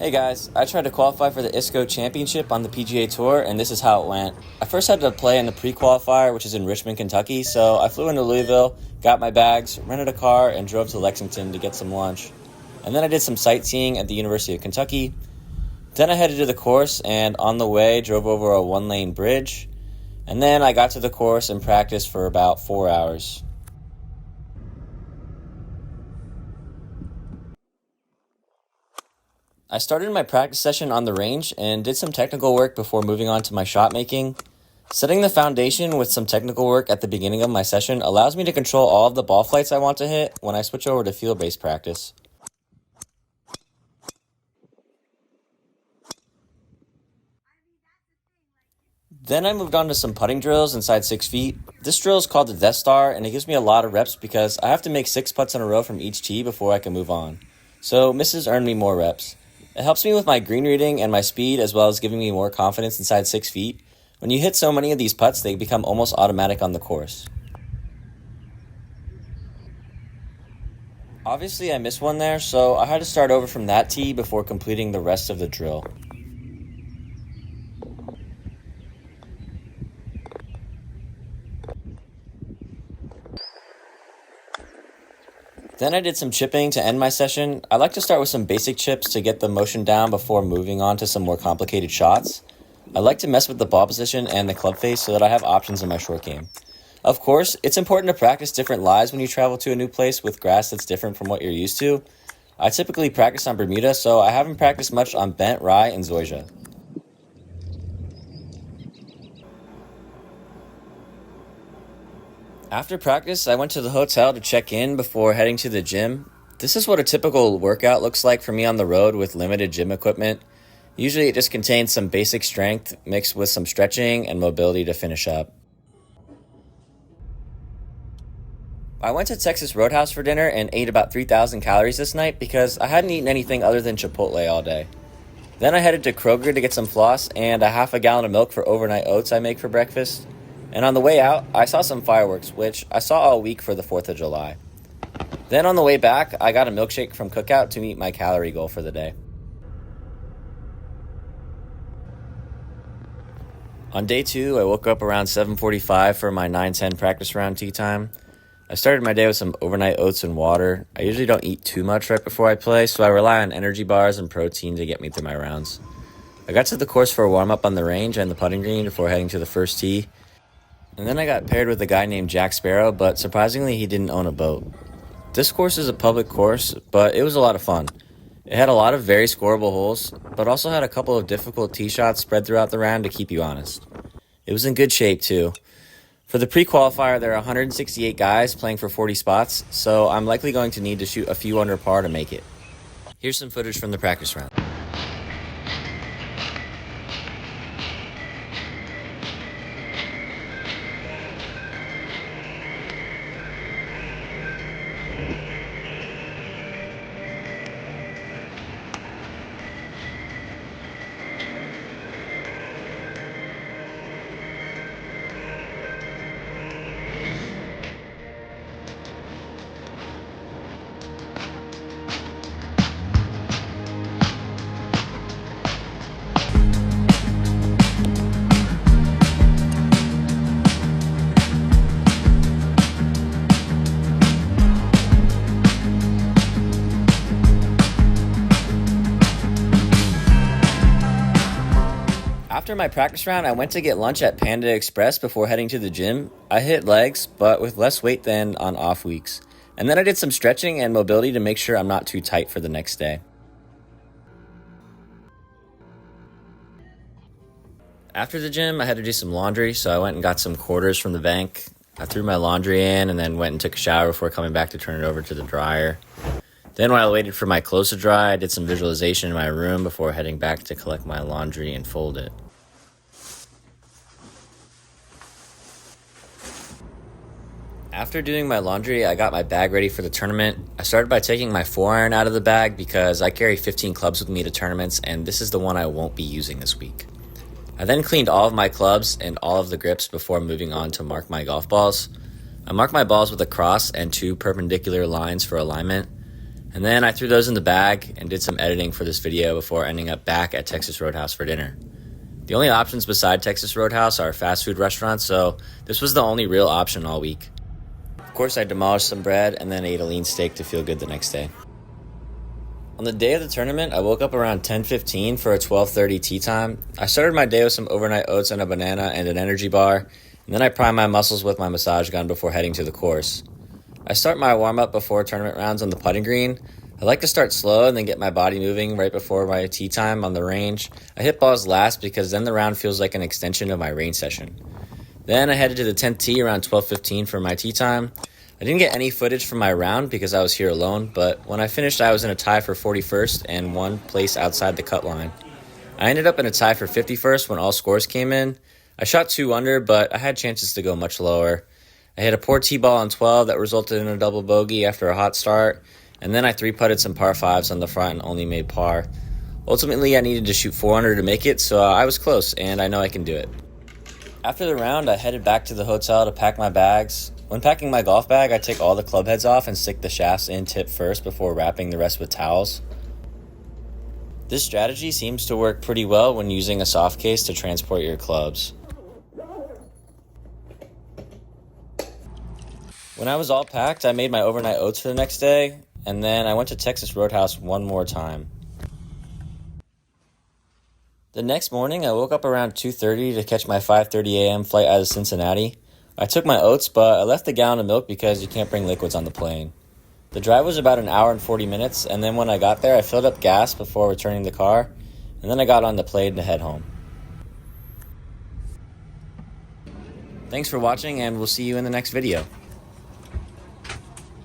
Hey guys, I tried to qualify for the ISCO Championship on the PGA Tour, and this is how it went. I first had to play in the pre-qualifier, which is in Richmond, Kentucky, so I flew into Louisville, got my bags, rented a car, and drove to Lexington to get some lunch. And then I did some sightseeing at the University of Kentucky. Then I headed to the course, and on the way, drove over a one-lane bridge. And then I got to the course and practiced for about 4 hours. I started my practice session on the range and did some technical work before moving on to my shot making. Setting the foundation with some technical work at the beginning of my session allows me to control all of the ball flights I want to hit when I switch over to field-based practice. Then I moved on to some putting drills inside 6 feet. This drill is called the Death Star, and it gives me a lot of reps because I have to make 6 putts in a row from each tee before I can move on. So misses earn me more reps. It helps me with my green reading and my speed, as well as giving me more confidence inside 6 feet. When you hit so many of these putts, they become almost automatic on the course. Obviously, I missed one there, so I had to start over from that tee before completing the rest of the drill. Then I did some chipping to end my session. I like to start with some basic chips to get the motion down before moving on to some more complicated shots. I like to mess with the ball position and the club face so that I have options in my short game. Of course, it's important to practice different lies when you travel to a new place with grass that's different from what you're used to. I typically practice on Bermuda, so I haven't practiced much on Bent, Rye, and Zoysia. After practice, I went to the hotel to check in before heading to the gym. This is what a typical workout looks like for me on the road with limited gym equipment. Usually it just contains some basic strength mixed with some stretching and mobility to finish up. I went to Texas Roadhouse for dinner and ate about 3,000 calories this night because I hadn't eaten anything other than Chipotle all day. Then I headed to Kroger to get some floss and a half a gallon of milk for overnight oats I make for breakfast. And on the way out, I saw some fireworks, which I saw all week for the 4th of July. Then on the way back, I got a milkshake from Cookout to meet my calorie goal for the day. On day 2, I woke up around 7:45 for my 9:10 practice round tee time. I started my day with some overnight oats and water. I usually don't eat too much right before I play, so I rely on energy bars and protein to get me through my rounds. I got to the course for a warm-up on the range and the putting green before heading to the first tee. And then I got paired with a guy named Jack Sparrow, but surprisingly he didn't own a boat. This course is a public course, but it was a lot of fun. It had a lot of very scoreable holes, but also had a couple of difficult tee shots spread throughout the round to keep you honest. It was in good shape too. For the pre-qualifier, there are 168 guys playing for 40 spots, so I'm likely going to need to shoot a few under par to make it. Here's some footage from the practice round. After my practice round, I went to get lunch at Panda Express before heading to the gym. I hit legs, but with less weight than on off weeks. And then I did some stretching and mobility to make sure I'm not too tight for the next day. After the gym, I had to do some laundry, so I went and got some quarters from the bank. I threw my laundry in and then went and took a shower before coming back to turn it over to the dryer. Then while I waited for my clothes to dry, I did some visualization in my room before heading back to collect my laundry and fold it. After doing my laundry, I got my bag ready for the tournament. I started by taking my 4-iron out of the bag because I carry 15 clubs with me to tournaments, and this is the one I won't be using this week. I then cleaned all of my clubs and all of the grips before moving on to mark my golf balls. I mark my balls with a cross and 2 perpendicular lines for alignment. And then I threw those in the bag and did some editing for this video before ending up back at Texas Roadhouse for dinner. The only options beside Texas Roadhouse are fast food restaurants, so this was the only real option all week. Of course, I demolished some bread and then ate a lean steak to feel good the next day. On the day of the tournament, I woke up around 10:15 for a 12:30 tee time. I started my day with some overnight oats and a banana and an energy bar, and then I primed my muscles with my massage gun before heading to the course. I start my warm-up before tournament rounds on the putting green. I like to start slow and then get my body moving right before my tee time on the range. I hit balls last because then the round feels like an extension of my range session. Then I headed to the 10th tee around 12:15 for my tee time. I didn't get any footage from my round because I was here alone, but when I finished I was in a tie for 41st and one place outside the cut line. I ended up in a tie for 51st when all scores came in. I shot 2 under, but I had chances to go much lower. I hit a poor tee ball on 12 that resulted in a double bogey after a hot start, and then I 3-putted some par 5s on the front and only made par. Ultimately, I needed to shoot 4 under to make it, so I was close, and I know I can do it. After the round, I headed back to the hotel to pack my bags. When packing my golf bag, I take all the club heads off and stick the shafts in tip first before wrapping the rest with towels. This strategy seems to work pretty well when using a soft case to transport your clubs. When I was all packed, I made my overnight oats for the next day, and then I went to Texas Roadhouse one more time. The next morning, I woke up around 2:30 to catch my 5:30 a.m. flight out of Cincinnati. I took my oats, but I left a gallon of milk because you can't bring liquids on the plane. The drive was about an hour and 40 minutes, and then when I got there, I filled up gas before returning the car, and then I got on the plane to head home. Thanks for watching, and we'll see you in the next video.